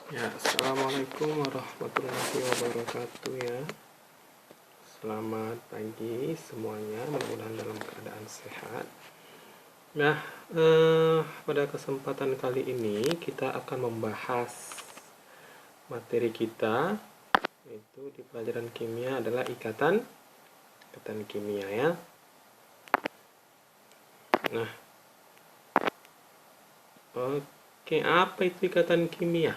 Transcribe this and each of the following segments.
Ya, assalamualaikum warahmatullahi wabarakatuh ya. Selamat pagi semuanya, mudah-mudahan dalam keadaan sehat. Nah, pada kesempatan kali ini kita akan membahas materi kita, yaitu di pelajaran kimia adalah ikatan kimia ya. Nah, oke, apa itu ikatan kimia?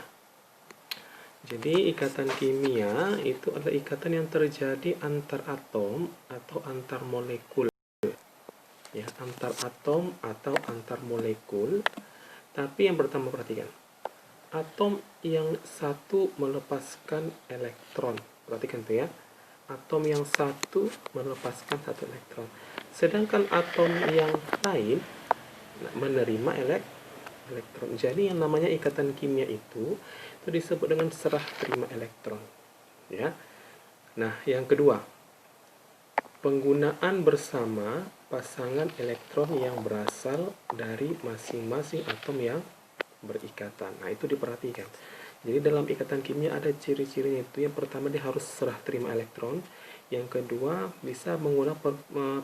Jadi ikatan kimia itu adalah ikatan yang terjadi antar atom atau antar molekul. Ya, antar atom atau antar molekul. Tapi yang pertama perhatikan, atom yang satu melepaskan elektron. Perhatikan tuh ya, atom yang satu melepaskan satu elektron. Sedangkan atom yang lain menerima elektron. Jadi yang namanya ikatan kimia itu disebut dengan serah terima elektron. Ya. Nah, yang kedua, penggunaan bersama pasangan elektron yang berasal dari masing-masing atom yang berikatan. Nah, itu diperhatikan. Jadi dalam ikatan kimia ada ciri-cirinya itu. Yang pertama, dia harus serah terima elektron. Yang kedua, bisa menggunakan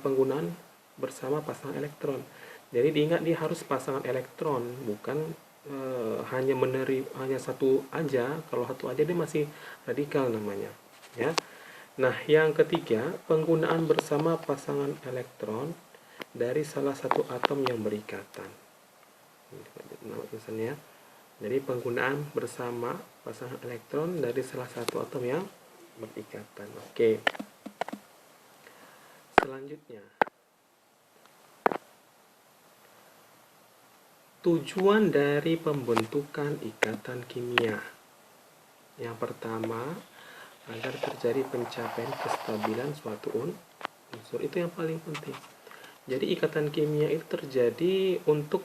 penggunaan bersama pasangan elektron. Jadi diingat, dia harus pasangan elektron, bukan hanya satu aja. Kalau satu aja dia masih radikal namanya, ya. Nah, yang ketiga, penggunaan bersama pasangan elektron dari salah satu atom yang berikatan. Nah, misalnya, jadi penggunaan bersama pasangan elektron dari salah satu atom yang berikatan. Oke. Selanjutnya, tujuan dari pembentukan ikatan kimia. Yang pertama, agar terjadi pencapaian kestabilan suatu unsur. Itu yang paling penting. Jadi ikatan kimia itu terjadi untuk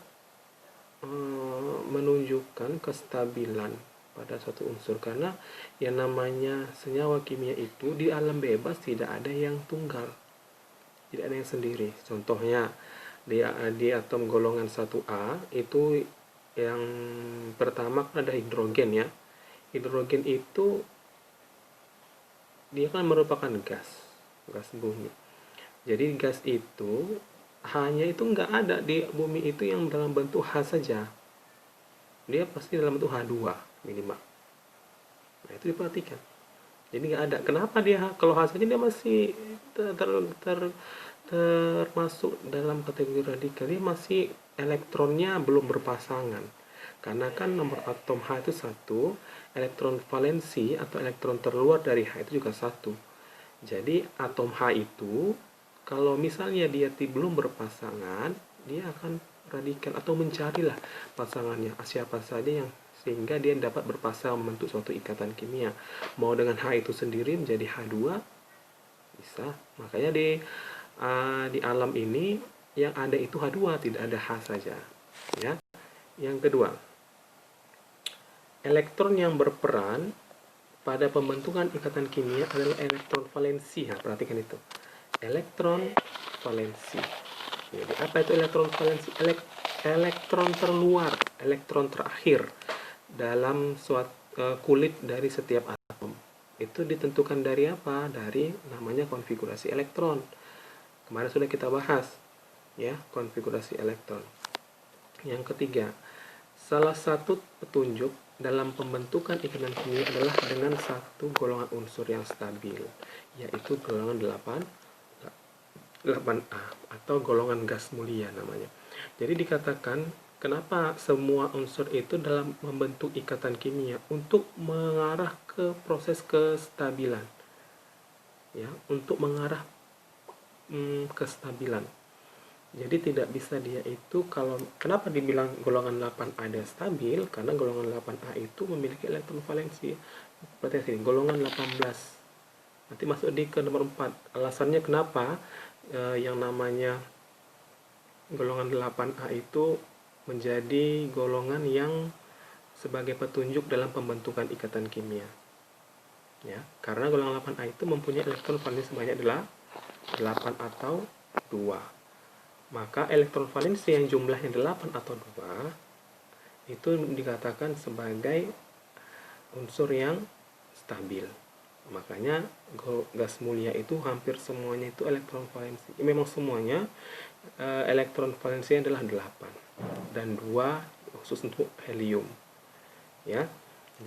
menunjukkan kestabilan pada suatu unsur, karena yang namanya senyawa kimia itu di alam bebas tidak ada yang tunggal, tidak ada yang sendiri. Contohnya di atom golongan 1A itu yang pertama kan ada hidrogen ya. Hidrogen itu dia kan merupakan gas bumi. Jadi gas itu hanya itu nggak ada di bumi itu yang dalam bentuk H saja. Dia pasti dalam bentuk H2 minimal. Nah, itu diperhatikan. Jadi nggak ada. Kenapa dia kalau H saja dia masih termasuk dalam kategori radikal, dia masih elektronnya belum berpasangan. Karena kan nomor atom H itu 1, elektron valensi atau elektron terluar dari H itu juga 1. Jadi atom H itu kalau misalnya dia belum berpasangan, dia akan radikal atau mencarilah pasangannya siapa saja yang sehingga dia dapat berpasangan membentuk suatu ikatan kimia. Mau dengan H itu sendiri menjadi H2 bisa. Makanya di alam ini yang ada itu H2, tidak ada H saja. Ya. Yang kedua, elektron yang berperan pada pembentukan ikatan kimia adalah elektron valensi. Nah, perhatikan itu. Elektron valensi. Jadi apa itu elektron valensi? Elektron terluar, elektron terakhir dalam kulit dari setiap atom. Itu ditentukan dari apa? Dari namanya konfigurasi elektron. Kemarin sudah kita bahas ya, konfigurasi elektron. Yang ketiga, salah satu petunjuk dalam pembentukan ikatan kimia adalah dengan satu golongan unsur yang stabil, yaitu golongan 8A atau golongan gas mulia namanya. Jadi dikatakan kenapa semua unsur itu dalam membentuk ikatan kimia untuk mengarah ke proses kestabilan. Ya, untuk mengarah kestabilan. Jadi tidak bisa dia itu, kalau kenapa dibilang golongan 8A dia stabil? Karena golongan 8A itu memiliki elektron valensi. Berarti sini golongan 18. Nanti masuk ke nomor 4. Alasannya kenapa yang namanya golongan 8A itu menjadi golongan yang sebagai petunjuk dalam pembentukan ikatan kimia. Ya, karena golongan 8A itu mempunyai elektron valensi sebanyak 8 atau 2. Maka elektron valensi yang jumlahnya 8 atau 2 itu dikatakan sebagai unsur yang stabil. Makanya gas mulia itu hampir semuanya itu elektron valensi. Memang semuanya elektron valensi adalah 8 dan 2 khusus untuk helium. Ya.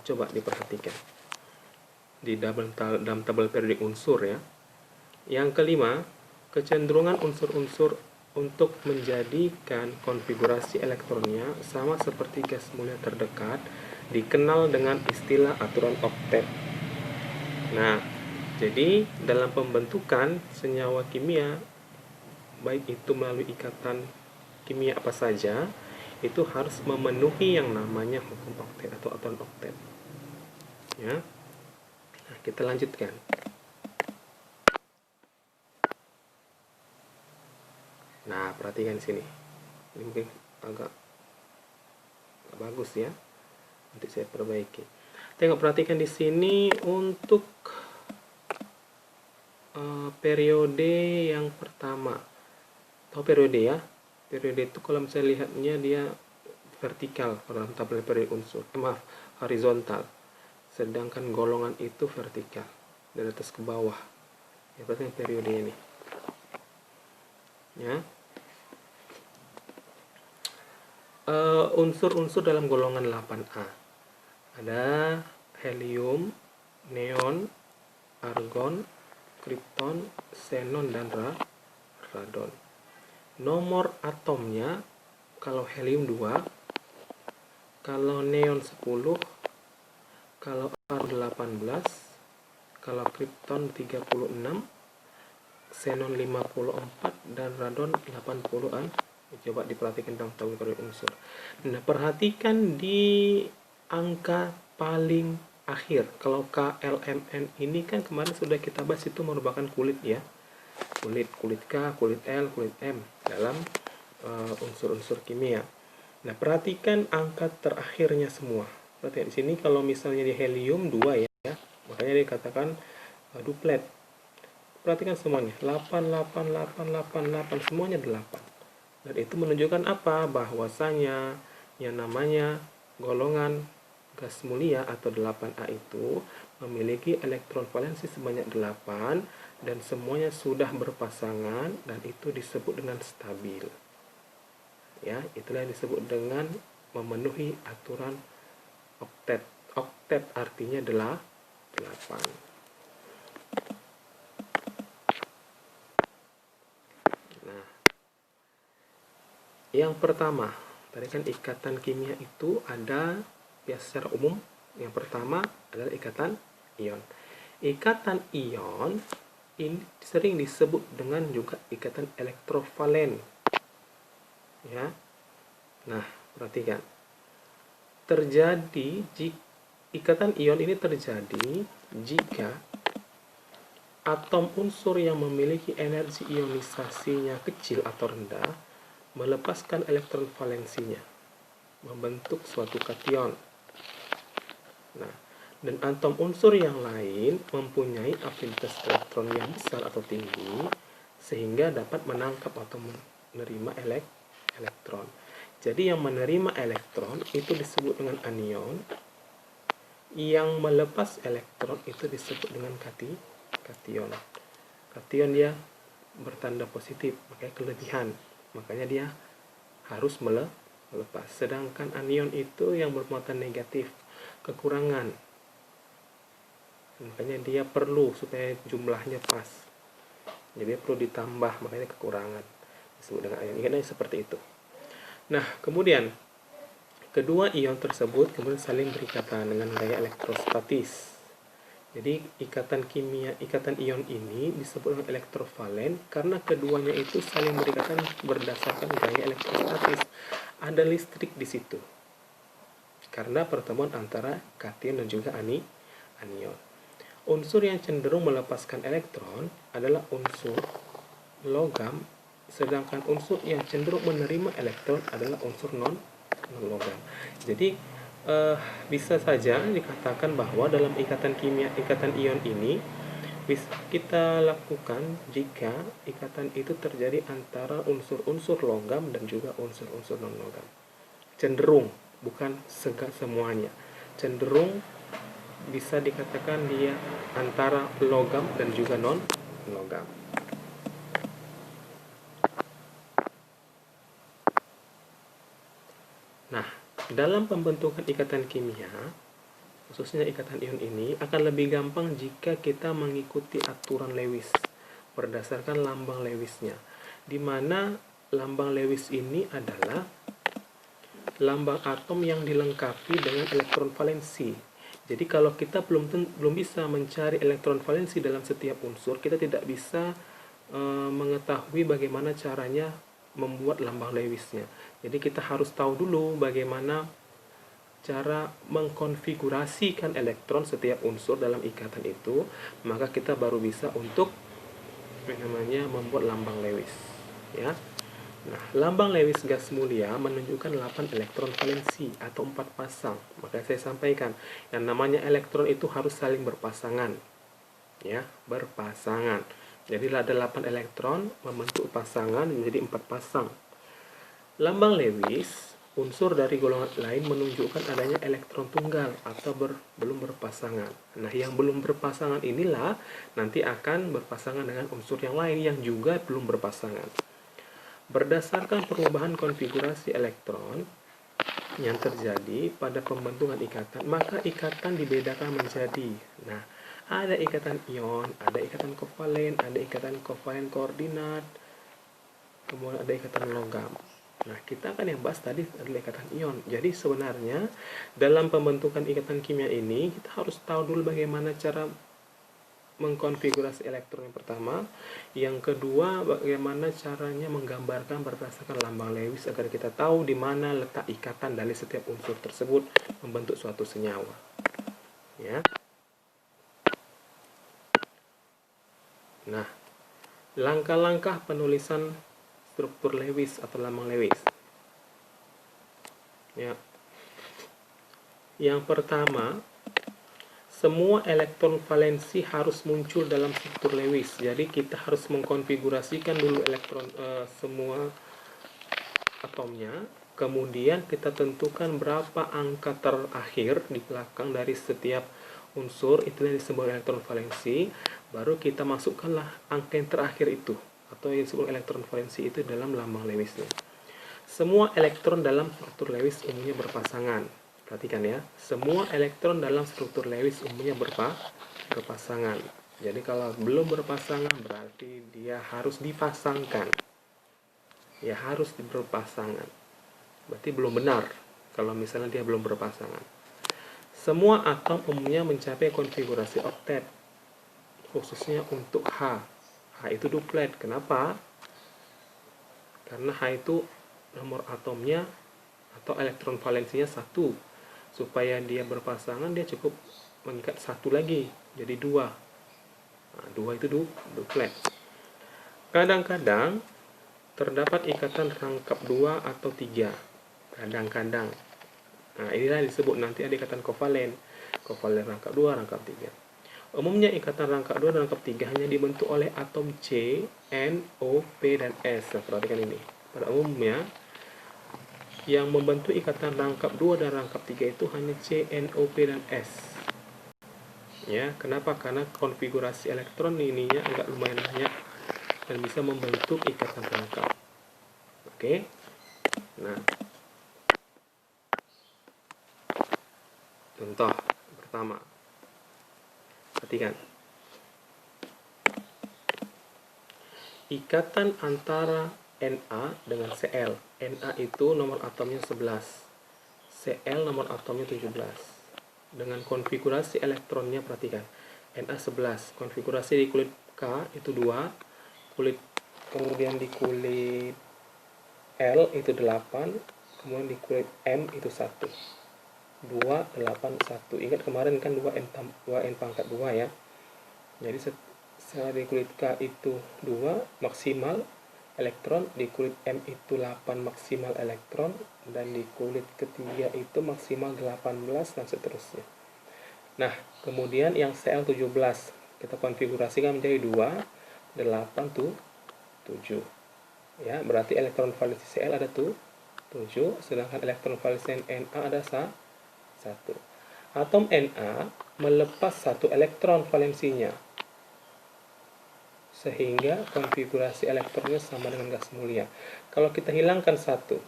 Coba diperhatikan di dalam tabel periodik unsur ya. Yang kelima, kecenderungan unsur-unsur untuk menjadikan konfigurasi elektronnya sama seperti gas mulia terdekat dikenal dengan istilah aturan oktet. Nah, jadi dalam pembentukan senyawa kimia, baik itu melalui ikatan kimia apa saja, itu harus memenuhi yang namanya hukum oktet atau aturan oktet. Ya. Nah, kita lanjutkan. Nah, perhatikan sini. Ini mungkin agak bagus ya. Nanti saya perbaiki. Tengok, perhatikan di sini untuk periode yang pertama. Tahu periode ya? Periode itu kalau misalnya lihatnya dia vertikal dalam tabel periode unsur. Horizontal. Sedangkan golongan itu vertikal dari atas ke bawah. Ya, perhatikan periode ini. Ya. Unsur-unsur dalam golongan 8A. Ada helium, neon, argon, kripton, xenon, dan radon. Nomor atomnya, kalau helium 2, kalau neon 10, kalau argon 18, kalau kripton 36, xenon 54, dan radon 80-an. Coba diperhatikan dalam tabel periode unsur. Nah, perhatikan di angka paling akhir. Kalau KLMN ini kan kemarin sudah kita bahas, itu merupakan kulit ya. Kulit K, kulit L, kulit M dalam unsur-unsur kimia. Nah, perhatikan angka terakhirnya semua. Perhatikan di sini kalau misalnya di helium 2 ya. Makanya dikatakan duplet. Perhatikan semuanya. 8, 8, 8, 8, 8, semuanya 8. Dan itu menunjukkan apa? Bahwasanya yang namanya golongan gas mulia atau 8A itu memiliki elektron valensi sebanyak 8 dan semuanya sudah berpasangan, dan itu disebut dengan stabil. Ya, itulah yang disebut dengan memenuhi aturan oktet. Oktet artinya 8. Yang pertama, tadi kan ikatan kimia itu ada ya secara umum. Yang pertama adalah ikatan ion. Ikatan ion ini sering disebut dengan juga ikatan elektrovalen. Ya. Nah, perhatikan. Ikatan ion ini terjadi jika atom unsur yang memiliki energi ionisasinya kecil atau rendah melepaskan elektron valensinya, membentuk suatu kation. Nah, dan atom unsur yang lain mempunyai afinitas elektron yang besar atau tinggi, sehingga dapat menangkap atau menerima elektron. Jadi yang menerima elektron itu disebut dengan anion, yang melepas elektron itu disebut dengan kation. Kation dia bertanda positif, makanya kelebihan. Makanya dia harus melepas. Sedangkan anion itu yang bermuatan negatif, kekurangan. Makanya dia perlu supaya jumlahnya pas. Jadi dia perlu ditambah, makanya kekurangan. Disebut dengan anion. Ingatnya seperti itu. Nah, kemudian kedua ion tersebut kemudian saling berikatan dengan gaya elektrostatis. Jadi ikatan ion ini disebut dengan elektrovalen karena keduanya itu saling berikatan berdasarkan gaya elektrostatis. Ada listrik di situ. Karena pertemuan antara kation dan juga anion. Unsur yang cenderung melepaskan elektron adalah unsur logam, sedangkan unsur yang cenderung menerima elektron adalah unsur non-logam. Jadi bisa saja dikatakan bahwa dalam ikatan ion ini bisa kita lakukan jika ikatan itu terjadi antara unsur-unsur logam dan juga unsur-unsur non-logam. Cenderung, bukan semuanya. Cenderung bisa dikatakan dia antara logam dan juga non logam. Nah, dalam pembentukan ikatan kimia, khususnya ikatan ion ini, akan lebih gampang jika kita mengikuti aturan Lewis berdasarkan lambang Lewisnya, di mana lambang Lewis ini adalah lambang atom yang dilengkapi dengan elektron valensi. Jadi kalau kita belum bisa mencari elektron valensi dalam setiap unsur, kita tidak bisa mengetahui bagaimana caranya membuat lambang Lewisnya. Jadi kita harus tahu dulu bagaimana cara mengkonfigurasikan elektron setiap unsur dalam ikatan itu, maka kita baru bisa untuk membuat lambang Lewis, ya. Nah, lambang Lewis gas mulia menunjukkan 8 elektron valensi atau 4 pasang. Maka saya sampaikan, yang namanya elektron itu harus saling berpasangan, ya, berpasangan. Jadi ada 8 elektron membentuk pasangan menjadi 4 pasang. Lambang Lewis, unsur dari golongan lain menunjukkan adanya elektron tunggal atau belum berpasangan. Nah, yang belum berpasangan inilah nanti akan berpasangan dengan unsur yang lain yang juga belum berpasangan. Berdasarkan perubahan konfigurasi elektron yang terjadi pada pembentukan ikatan, maka ikatan dibedakan menjadi, nah, ada ikatan ion, ada ikatan kovalen, ada ikatan kovalen koordinat, kemudian ada ikatan logam. Nah, kita akan yang bahas tadi adalah ikatan ion. Jadi sebenarnya dalam pembentukan ikatan kimia ini kita harus tahu dulu bagaimana cara mengkonfigurasi elektron yang pertama. Yang kedua, bagaimana caranya menggambarkan berdasarkan lambang Lewis agar kita tahu di mana letak ikatan dari setiap unsur tersebut membentuk suatu senyawa. Ya. Nah, langkah-langkah penulisan struktur Lewis atau lambang Lewis. Ya. Yang pertama, semua elektron valensi harus muncul dalam struktur Lewis. Jadi kita harus mengkonfigurasikan dulu elektron semua atomnya. Kemudian kita tentukan berapa angka terakhir di belakang dari setiap unsur, itu yang disebut elektron valensi. Baru kita masukkanlah angka yang terakhir itu, atau yang disebut elektron valensi itu dalam lambang Lewisnya. Semua elektron dalam struktur Lewis umumnya berpasangan. Perhatikan ya, semua elektron dalam struktur Lewis umumnya berpasangan. Jadi kalau belum berpasangan berarti dia harus dipasangkan. Ya, harus berpasangan. Berarti belum benar kalau misalnya dia belum berpasangan. Semua atom umumnya mencapai konfigurasi oktet, khususnya untuk H. H itu duplet. Kenapa? Karena H itu nomor atomnya atau elektron valensinya 1. Supaya dia berpasangan, dia cukup mengikat 1 lagi, jadi 2. Nah, 2 itu duplet. Kadang-kadang terdapat ikatan rangkap 2 atau 3. Kadang-kadang. Nah, inilah disebut nanti ada ikatan kovalen. Kovalen rangkap 2, rangkap 3. Umumnya ikatan rangkap 2 dan rangkap 3 hanya dibentuk oleh atom C, N, O, P, dan S. Nah, perhatikan ini. Pada umumnya, yang membentuk ikatan rangkap 2 dan rangkap 3 itu hanya C, N, O, P, dan S. Ya, kenapa? Karena konfigurasi elektron ininya agak lumayan banyak dan bisa membentuk ikatan rangkap. Oke. Nah, contoh pertama. Perhatikan. Ikatan antara Na dengan Cl. Na itu nomor atomnya 11. Cl nomor atomnya 17. Dengan konfigurasi elektronnya perhatikan. Na 11. Konfigurasi di kulit K itu 2. Kemudian di kulit L itu 8. Kemudian di kulit M itu 1. 2, 8, 1. Ingat kemarin kan 2N pangkat 2 ya. Jadi di kulit K itu 2 maksimal elektron, di kulit M itu 8 maksimal elektron, dan di kulit ketiga itu maksimal 18 dan seterusnya. Nah, kemudian yang Cl17 kita konfigurasikan menjadi 2, 8 tuh 7. Ya, berarti elektron valensi Cl ada tuh 7, sedangkan elektron valensi Na ada 1. Atom Na melepas satu elektron valensinya, sehingga konfigurasi elektronnya sama dengan gas mulia. Kalau kita hilangkan satu,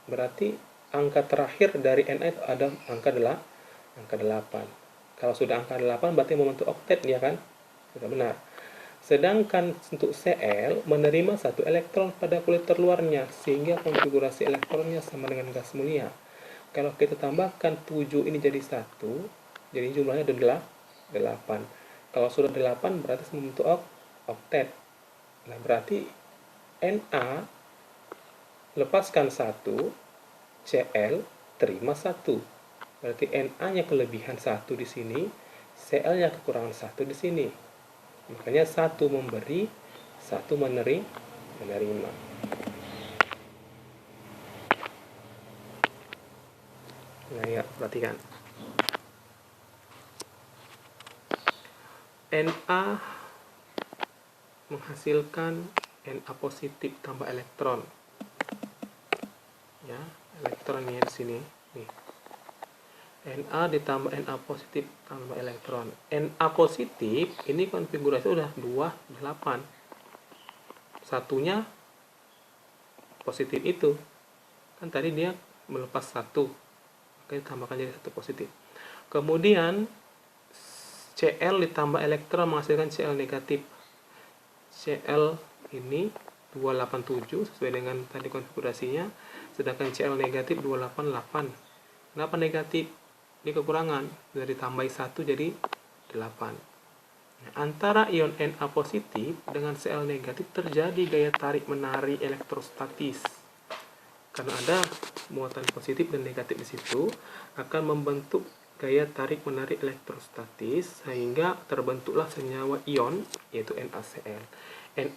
berarti angka terakhir dari Na itu ada angka 8. Kalau sudah angka 8 berarti membentuk oktet, ya kan? Sudah benar. Sedangkan untuk Cl menerima satu elektron pada kulit terluarnya, sehingga konfigurasi elektronnya sama dengan gas mulia. Kalau kita tambahkan 7 ini jadi 1, jadi jumlahnya adalah 8. Kalau sudah 8 berarti membentuk oktet. Nah, berarti Na lepaskan 1, Cl terima 1. Berarti Na-nya kelebihan 1 di sini, Cl-nya kekurangan 1 di sini. Makanya 1 memberi, 1 menerima. Nah, ya, perhatikan. Na menghasilkan Na positif tambah elektron. Ya, elektronnya di sini. Nih. Na ditambah Na positif tambah elektron. Na positif ini konfigurasi udah 28. Satunya positif itu. Kan tadi dia melepas 1. Maka ditambahkan jadi 1 positif. Kemudian Cl ditambah elektron menghasilkan Cl negatif. Cl ini 287 sesuai dengan tadi konfigurasinya. Sedangkan Cl negatif 288. Kenapa negatif? Ini kekurangan, sudah ditambahi 1 jadi 8. Nah, antara ion Na positif dengan Cl negatif terjadi gaya tarik menarik elektrostatis. Karena ada muatan positif dan negatif di situ, akan membentuk gaya tarik menarik elektrostatis sehingga terbentuklah senyawa ion yaitu NaCl.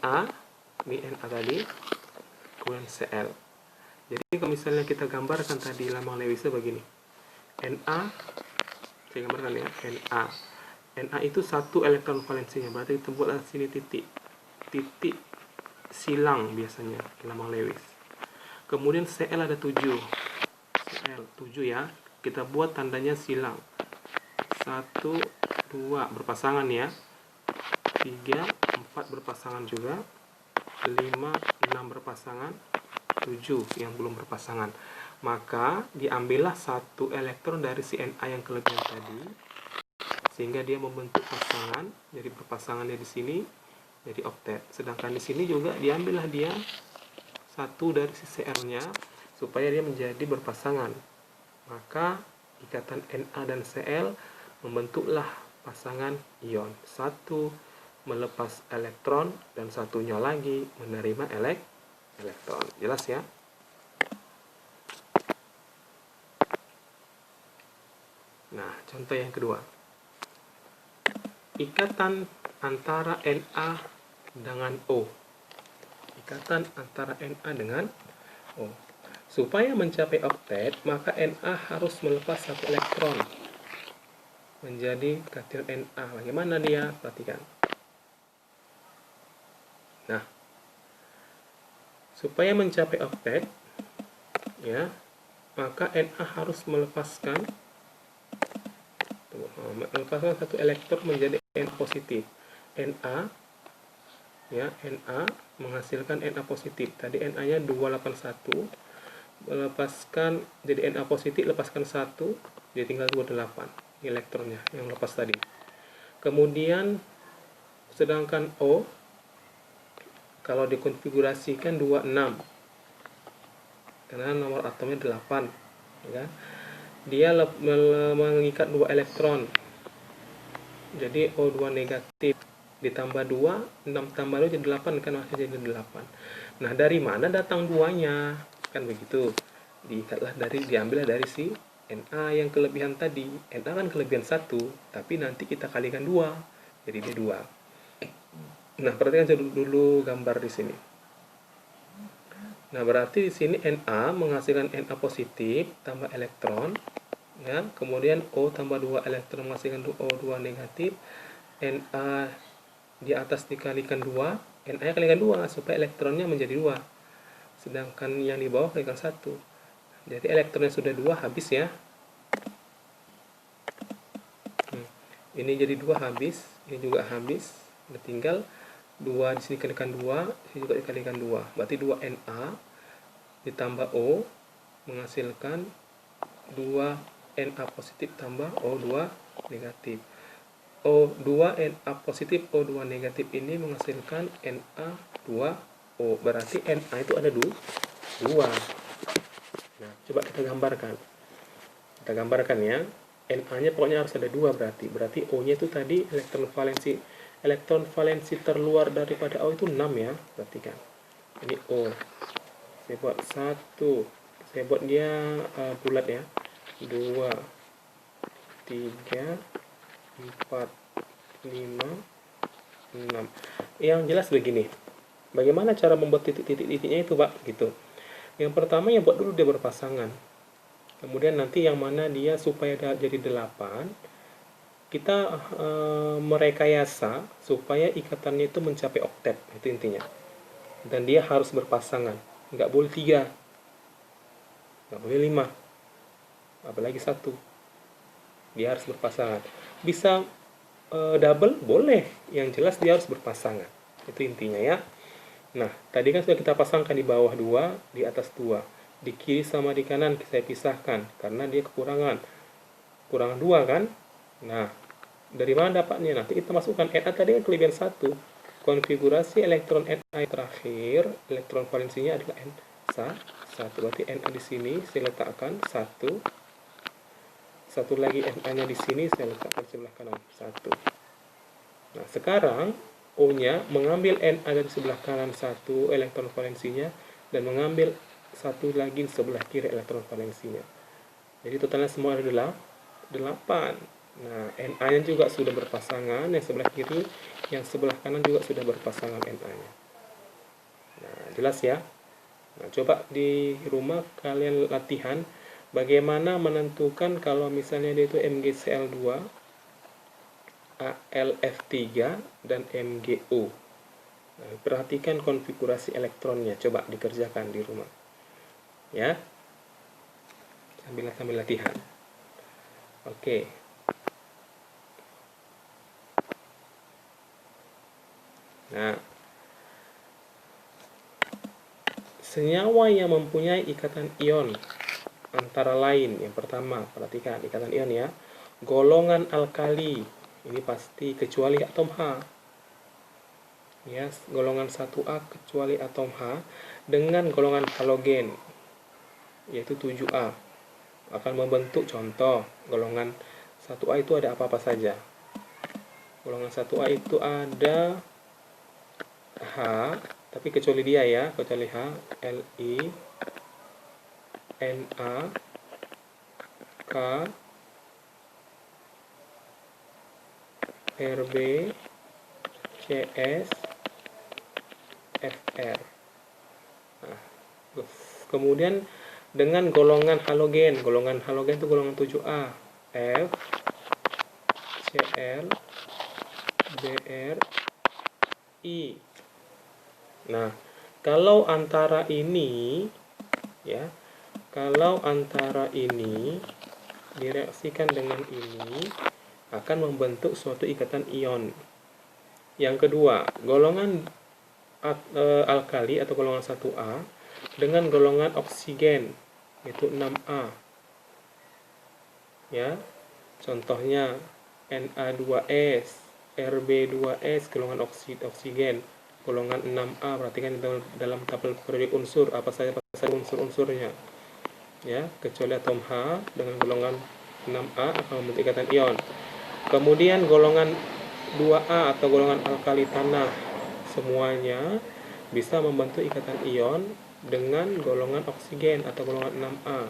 Na ini Na tadi, kemudian Cl. Jadi kalau misalnya kita gambarkan tadi lambang Lewisnya begini. Na, saya gambarkan ya, Na itu 1 elektron valensinya, berarti kita buatlah sini titik silang biasanya lambang Lewis. Kemudian Cl ada 7, Cl 7 ya, kita buat tandanya silang. 1, 2 berpasangan ya, 3, 4 berpasangan juga, 5, 6 berpasangan, 7 yang belum berpasangan. Maka diambillah 1 elektron dari si Na yang kelebihan tadi, sehingga dia membentuk pasangan. Jadi berpasangannya di sini jadi oktet. Sedangkan di sini juga diambillah dia 1 dari si Cl-nya supaya dia menjadi berpasangan. Maka ikatan Na dan Cl membentuklah pasangan ion. 1 melepas elektron dan satunya lagi menerima elektron. Jelas ya? Nah, contoh yang kedua. Ikatan antara Na dengan O. Ikatan antara Na dengan O. Supaya mencapai oktet, maka Na harus melepas 1 elektron menjadi kation Na. Bagaimana dia? Perhatikan. Nah, supaya mencapai oktet, ya, maka Na harus melepaskan 1 elektron menjadi Na positif. Na ya, Na menghasilkan Na positif. Tadi Na-nya 281, melepaskan jadi Na positif, lepaskan 1, jadi tinggal 28 elektronnya yang lepas tadi. Kemudian sedangkan O kalau dikonfigurasikan 26 karena nomor atomnya 8, ya. Dia mengikat 2 elektron, jadi O2 negatif ditambah 2, 6 tambah 2 jadi 8 kan, masih jadi 8. Nah, dari mana datang 2-nya? Kan begitu. Diambillah dari si Na yang kelebihan tadi. Na kan kelebihan 1, tapi nanti kita kalikan 2, jadi dia 2. Nah, perhatikan dulu gambar di sini. Nah, berarti di sini Na menghasilkan Na positif tambah elektron, ya. Kemudian O tambah 2 elektron menghasilkan O2 negatif. Na di atas dikalikan 2, Na kalikan 2 supaya elektronnya menjadi 2. Sedangkan yang di bawah kalikan 1. Jadi elektronnya sudah 2, habis ya. Ini jadi 2 habis, ini juga habis. Udah tinggal 2 di sini kalikan 2, di sini juga dikalikan 2. Berarti 2 Na ditambah O menghasilkan 2 Na positif tambah O2 negatif. O2 Na positif O2 negatif ini menghasilkan Na2O. Berarti Na itu ada 2. Nah, coba kita gambarkan. Kita gambarkan ya. Na-nya pokoknya harus ada 2 berarti. Berarti O-nya itu tadi elektron valensi terluar daripada O itu 6 ya. Perhatikan. Ini O. Saya buat 1. Saya buat dia bulat ya. 2 3 4 5 6. Yang jelas begini. Bagaimana cara membuat titik-titiknya itu, Pak? Gitu. Yang pertama ya buat dulu dia berpasangan. Kemudian nanti yang mana dia supaya jadi 8, kita merekayasa supaya ikatannya itu mencapai oktet, itu intinya. Dan dia harus berpasangan, nggak boleh 3, nggak boleh 5, apalagi 1. Dia harus berpasangan. Bisa double boleh, yang jelas dia harus berpasangan, itu intinya ya. Nah, tadi kan sudah kita pasangkan di bawah 2, di atas 2. Di kiri sama di kanan saya pisahkan karena dia kekurangan 2 kan. Nah, dari mana dapatnya? Nanti kita masukkan Na tadi kan kelebihan 1. Konfigurasi elektron Na terakhir, elektron valensinya adalah N1. Berarti Na di sini saya letakkan 1. Satu lagi Na-nya di sini saya letakkan sebelah kanan 1. Nah, sekarang O-nya mengambil Na dari sebelah kanan 1 elektron valensinya dan mengambil 1 lagi di sebelah kiri elektron valensinya. Jadi totalnya semua ada 8. Nah, Na-nya juga sudah berpasangan, yang sebelah kiri, yang sebelah kanan juga sudah berpasangan Na-nya. Nah, jelas ya. Nah, coba di rumah kalian latihan bagaimana menentukan kalau misalnya dia itu MgCl2, AlF3 dan MgO. Nah, perhatikan konfigurasi elektronnya, coba dikerjakan di rumah. Ya. Sambil latihan. Oke. Nah, senyawa yang mempunyai ikatan ion antara lain, yang pertama, perhatikan ikatan ion ya, golongan alkali, ini pasti kecuali atom H. Ya, golongan 1A kecuali atom H dengan golongan halogen, yaitu 7A, akan membentuk contoh golongan 1A itu ada apa-apa saja. Golongan 1A itu ada H, tapi kecuali dia ya, kecuali H, Li, Na, K, Rb, Cs, Fr. Nah, kemudian dengan golongan halogen itu golongan 7A, F, Cl, Br, I. Nah, kalau antara ini ya, kalau antara ini direaksikan dengan ini akan membentuk suatu ikatan ion. Yang kedua, golongan alkali atau golongan 1A dengan golongan oksigen yaitu 6A. Ya. Contohnya Na2S, Rb2S golongan oksigen, golongan 6A. Perhatikan dalam tabel periodik unsur apa saja unsur-unsurnya. Ya, kecuali atom H dengan golongan 6A akan membentuk ikatan ion. Kemudian golongan 2A atau golongan alkali tanah semuanya bisa membentuk ikatan ion dengan golongan oksigen atau golongan 6A.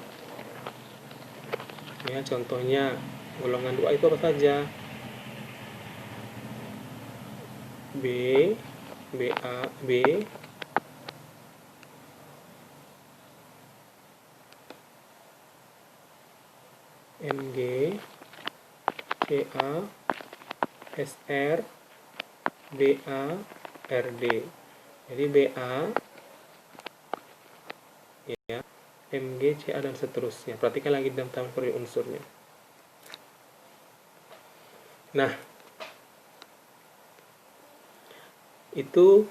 Ya, contohnya golongan 2A itu apa saja? B, Ba, B, Mg, Ca, Sr, Ba, Rd. Jadi Ba ya, Mg, Ca dan seterusnya. Perhatikan lagi dalam tabel periodik unsurnya. Nah, itu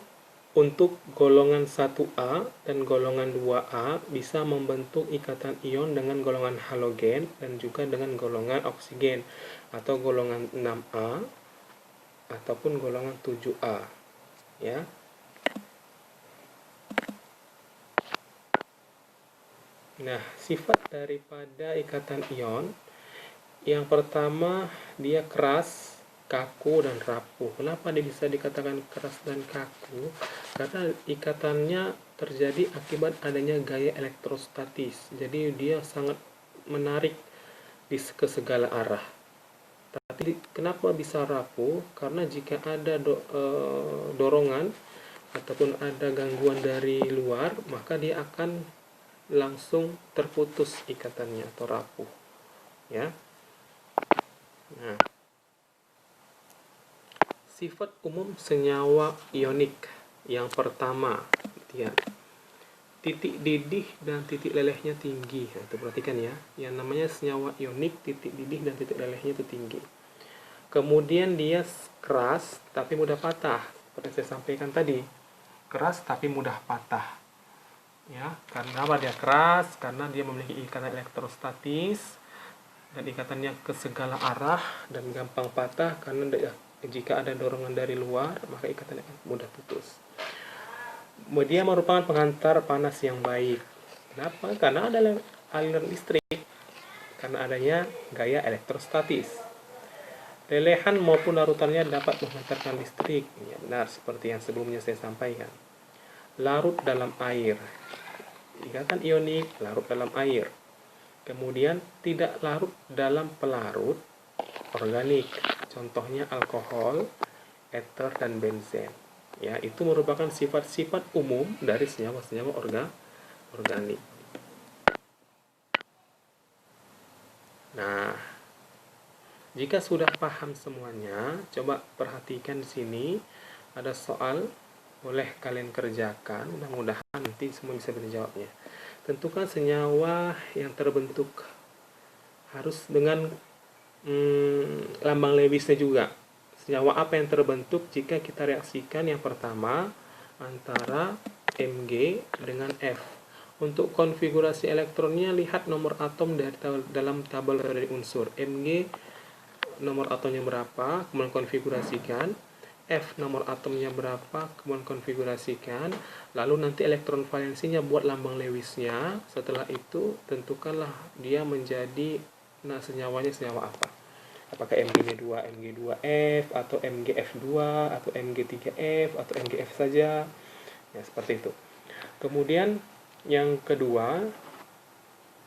untuk golongan 1A dan golongan 2A bisa membentuk ikatan ion dengan golongan halogen dan juga dengan golongan oksigen, atau golongan 6A ataupun golongan 7A, ya. Nah, sifat daripada ikatan ion yang pertama, dia keras, kaku, dan rapuh. Kenapa dia bisa dikatakan keras dan kaku? Karena ikatannya terjadi akibat adanya gaya elektrostatis. Jadi dia sangat menarik ke segala arah. Tapi kenapa bisa rapuh? Karena jika ada dorongan ataupun ada gangguan dari luar, maka dia akan langsung terputus ikatannya atau rapuh, ya. Nah, sifat umum senyawa ionik yang pertama, ya, titik didih dan titik lelehnya tinggi. Nah, itu perhatikan ya, yang namanya senyawa ionik, titik didih dan titik lelehnya itu tinggi. Kemudian dia keras tapi mudah patah, seperti saya sampaikan tadi, keras tapi mudah patah, ya. Karena apa dia keras? Karena dia memiliki ikatan elektrostatis dan ikatannya ke segala arah, dan gampang patah karena jika ada dorongan dari luar maka ikatannya akan mudah putus. Dia merupakan pengantar panas yang baik. Kenapa? Karena ada aliran listrik, karena adanya gaya elektrostatis. Lelehan maupun larutannya dapat menghantarkan listrik, ya, benar seperti yang sebelumnya saya sampaikan. Larut dalam air, ikatan ionik larut dalam air. Kemudian tidak larut dalam pelarut organik, contohnya alkohol, ether, dan benzen. Ya, itu merupakan sifat-sifat umum dari senyawa-senyawa organik. Nah, jika sudah paham semuanya, coba perhatikan di sini ada soal, boleh kalian kerjakan, mudah-mudahan nanti semua bisa menjawabnya. Tentukan senyawa yang terbentuk harus dengan lambang Lewisnya juga. Senyawa apa yang terbentuk jika kita reaksikan yang pertama antara Mg dengan F. Untuk konfigurasi elektronnya, lihat nomor atom dalam tabel dari unsur. Mg nomor atomnya berapa, kemudian konfigurasikan. F nomor atomnya berapa, kemudian konfigurasikan. Lalu nanti elektron valensinya buat lambang Lewisnya. Setelah itu tentukanlah dia menjadi senyawanya senyawa apa. Apakah Mg-nya 2 Mg2F, atau MgF2, atau Mg3F, atau MgF saja. Ya, seperti itu. Kemudian yang kedua,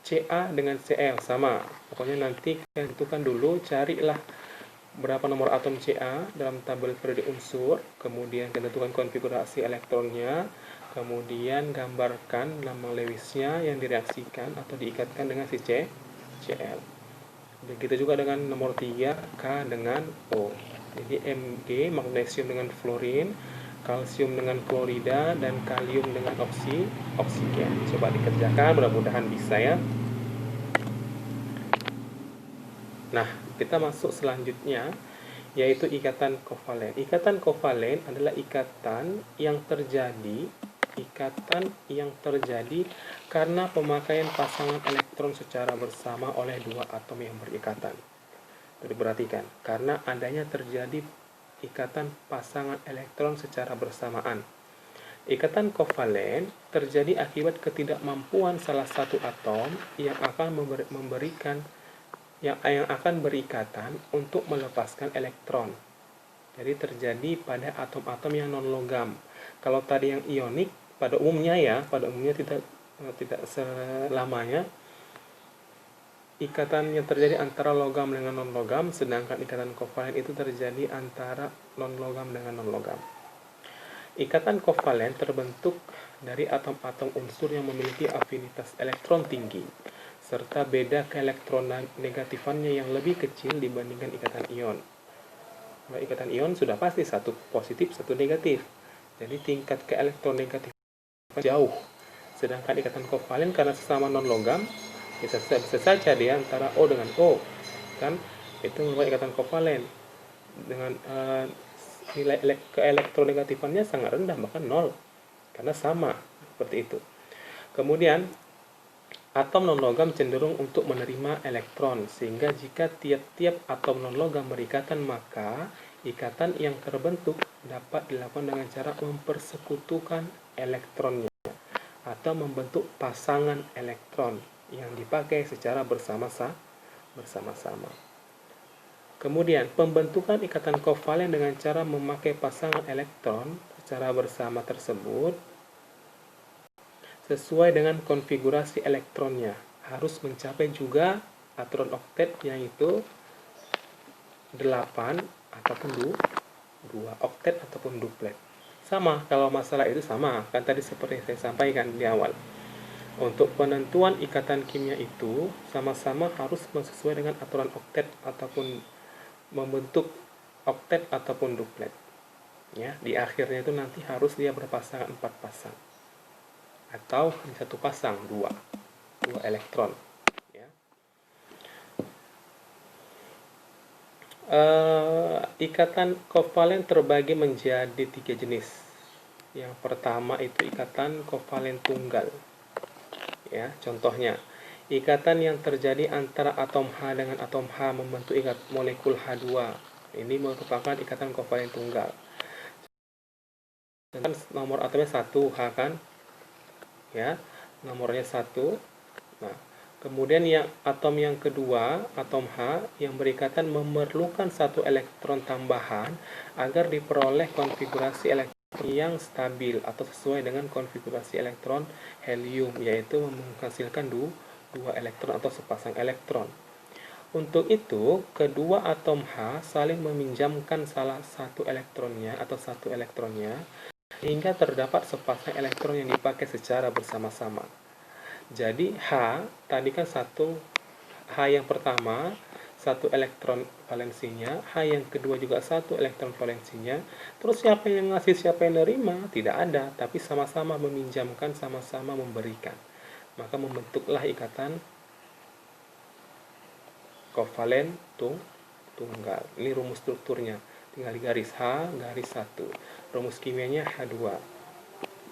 Ca dengan Cl sama. Pokoknya nanti tentukan dulu, carilah berapa nomor atom Ca dalam tabel periode unsur, kemudian tentukan konfigurasi elektronnya, kemudian gambarkan lambang Lewisnya yang direaksikan atau diikatkan dengan si Cl. Begitu juga dengan nomor 3, K dengan O. Jadi Mg magnesium dengan fluorin, kalsium dengan klorida, dan kalium dengan oksigen. Coba dikerjakan, mudah-mudahan bisa ya. Nah, kita masuk selanjutnya, yaitu ikatan kovalen. Ikatan kovalen adalah ikatan yang terjadi karena pemakaian pasangan elektron secara bersama oleh dua atom yang berikatan. Jadi perhatikan, karena adanya terjadi ikatan pasangan elektron secara bersamaan. Ikatan kovalen terjadi akibat ketidakmampuan salah satu atom yang akan berikatan untuk melepaskan elektron. Jadi terjadi pada atom-atom yang non-logam. Kalau tadi yang ionik, pada umumnya tidak selamanya ikatan yang terjadi antara logam dengan non-logam, sedangkan ikatan kovalen itu terjadi antara non-logam dengan non-logam. Ikatan kovalen terbentuk dari atom-atom unsur yang memiliki afinitas elektron tinggi, serta beda keelektronegatifannya yang lebih kecil dibandingkan ikatan ion. Nah, ikatan ion sudah pasti satu positif, satu negatif. Jadi tingkat keelektronegatifan jauh. Sedangkan ikatan kovalen karena sesama non-logam, bisa saja dia antara O dengan O. Kan? Itu merupakan ikatan kovalen. dengan nilai keelektronegatifannya sangat rendah, bahkan nol, karena sama seperti itu. Kemudian atom non-logam cenderung untuk menerima elektron, sehingga jika tiap-tiap atom non-logam berikatan, maka ikatan yang terbentuk dapat dilakukan dengan cara mempersekutukan elektronnya atau membentuk pasangan elektron yang dipakai secara bersama-sama. Kemudian, pembentukan ikatan kovalen dengan cara memakai pasangan elektron secara bersama tersebut sesuai dengan konfigurasi elektronnya harus mencapai juga aturan oktet, yaitu 8 ataupun 2 oktet ataupun duplet. Sama, kalau masalah itu sama, kan tadi seperti saya sampaikan di awal. Untuk penentuan ikatan kimia itu sama-sama harus sesuai dengan aturan oktet ataupun membentuk oktet ataupun duplet. Ya, di akhirnya itu nanti harus dia berpasangan 4 pasang. Atau hanya 1 pasang, 2 elektron. Ya. Ikatan kovalen terbagi menjadi 3 jenis. Yang pertama itu ikatan kovalen tunggal. Ya, contohnya ikatan yang terjadi antara atom H dengan atom H membentuk molekul H2. Ini merupakan ikatan kovalen tunggal. Dan nomor atomnya 1 H kan? Ya, nomornya 1. Nah, kemudian yang atom yang kedua, atom H yang berikatan memerlukan 1 elektron tambahan agar diperoleh konfigurasi elektron yang stabil atau sesuai dengan konfigurasi elektron helium, yaitu menghasilkan 2 elektron atau sepasang elektron. Untuk itu, kedua atom H saling meminjamkan salah satu elektronnya atau 1 elektronnya hingga terdapat sepasang elektron yang dipakai secara bersama-sama. Jadi H tadi kan 1 H yang pertama 1 elektron valensinya, H yang kedua juga 1 elektron valensinya. Terus siapa yang ngasih, siapa yang nerima? Tidak ada, tapi sama-sama meminjamkan, sama-sama memberikan. Maka membentuklah ikatan kovalen tunggal. Ini rumus strukturnya. Tinggal digaris H, garis 1. Rumus kimianya H2.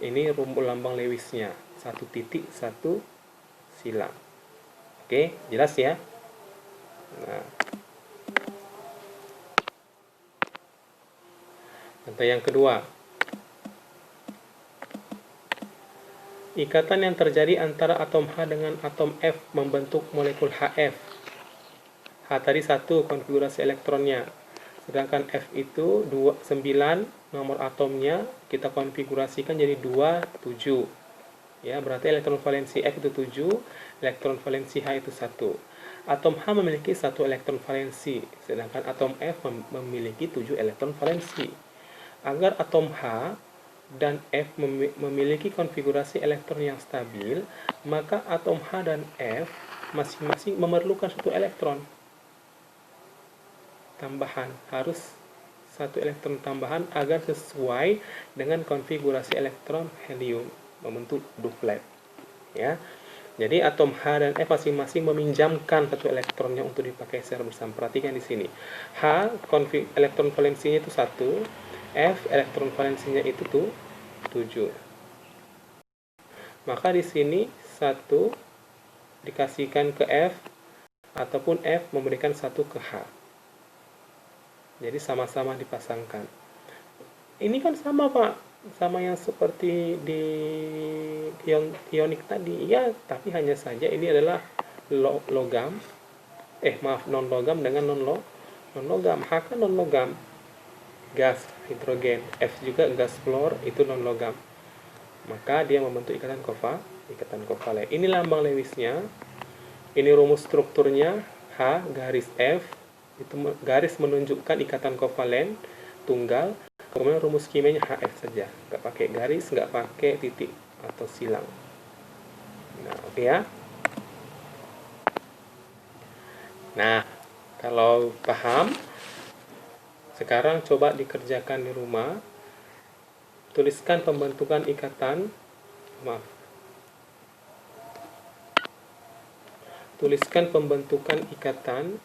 Ini rumus lambang Lewisnya. 1 titik, 1 silang. Oke, jelas ya? Nah, contoh yang kedua, ikatan yang terjadi antara atom H dengan atom F membentuk molekul HF. H tadi 1 konfigurasi elektronnya, sedangkan F itu 9 nomor atomnya, kita konfigurasikan jadi 2, 7. Ya, berarti elektron valensi F itu 7, elektron valensi H itu 1. Atom H memiliki 1 elektron valensi, sedangkan atom F memiliki 7 elektron valensi. Agar atom H dan F memiliki konfigurasi elektron yang stabil, maka atom H dan F masing-masing memerlukan 1 elektron tambahan, harus 1 elektron tambahan agar sesuai dengan konfigurasi elektron helium, membentuk duplet. Ya. Jadi atom H dan F masing-masing meminjamkan 1 elektronnya untuk dipakai secara bersama. Perhatikan di sini. H elektron valensinya itu 1, F elektron valensinya itu tuh 7. Maka di sini 1 dikasihkan ke F ataupun F memberikan 1 ke H. Jadi sama-sama dipasangkan. Ini kan sama, Pak. Sama yang seperti di ionik tadi, ya, tapi hanya saja ini adalah logam, non logam dengan non logam. H kan non logam, gas hidrogen, F juga gas fluor, itu non logam. Maka dia membentuk ikatan kovalen. Ini lambang Lewisnya, ini rumus strukturnya, H garis F itu garis menunjukkan ikatan kovalen tunggal. Kemudian rumus kimianya HF saja, nggak pakai garis, nggak pakai titik atau silang. Nah, oke ya. Nah, kalau paham, sekarang coba dikerjakan di rumah. Tuliskan pembentukan ikatan, tuliskan pembentukan ikatan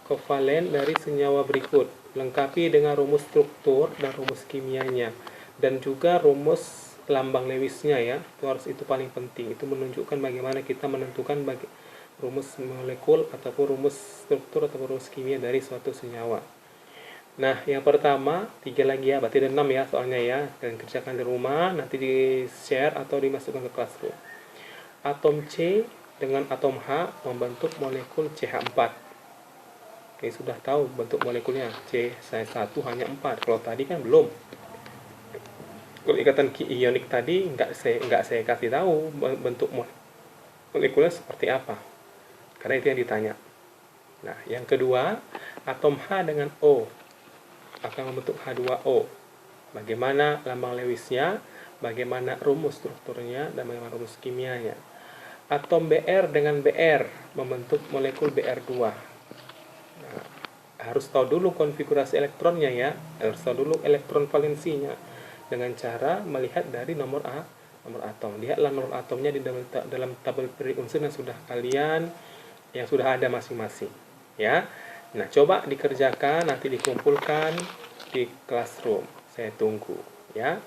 kovalen dari senyawa berikut. Lengkapi dengan rumus struktur dan rumus kimianya. Dan juga rumus lambang Lewisnya ya. Itu paling penting. Itu menunjukkan bagaimana kita menentukan rumus molekul ataupun rumus struktur atau rumus kimia dari suatu senyawa. Nah, yang pertama, 3 lagi ya, berarti ada 6 ya soalnya ya. Kalian kerjakan di rumah, nanti di-share atau dimasukkan ke classroom. Atom C dengan atom H membentuk molekul CH4. Oke, sudah tahu bentuk molekulnya. C1 hanya 4, kalau tadi kan belum. Kalau ikatan ionik tadi nggak saya kasih tahu bentuk molekulnya seperti apa. Karena itu yang ditanya. Nah, yang kedua, atom H dengan O akan membentuk H2O. Bagaimana lambang Lewisnya, bagaimana rumus strukturnya, dan bagaimana rumus kimianya. Atom Br dengan Br membentuk molekul Br2. Nah, harus tahu dulu konfigurasi elektronnya ya, harus tahu dulu elektron valensinya dengan cara melihat dari nomor atom. Lihatlah nomor atomnya di dalam tabel periode unsur yang sudah ada masing-masing ya. Nah, coba dikerjakan, nanti dikumpulkan di classroom. Saya tunggu ya.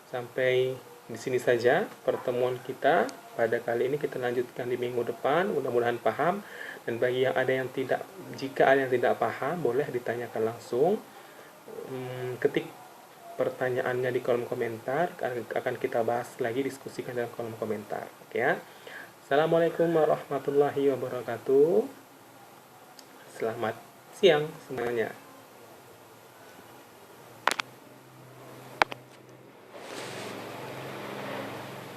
Sampai di sini saja pertemuan kita pada kali ini. Kita lanjutkan di minggu depan. Mudah-mudahan paham. Dan bagi jika ada yang tidak paham, boleh ditanyakan langsung. Ketik pertanyaannya di kolom komentar. Akan kita bahas lagi, diskusikan dalam kolom komentar. Oke ya. Assalamualaikum warahmatullahi wabarakatuh. Selamat siang semuanya.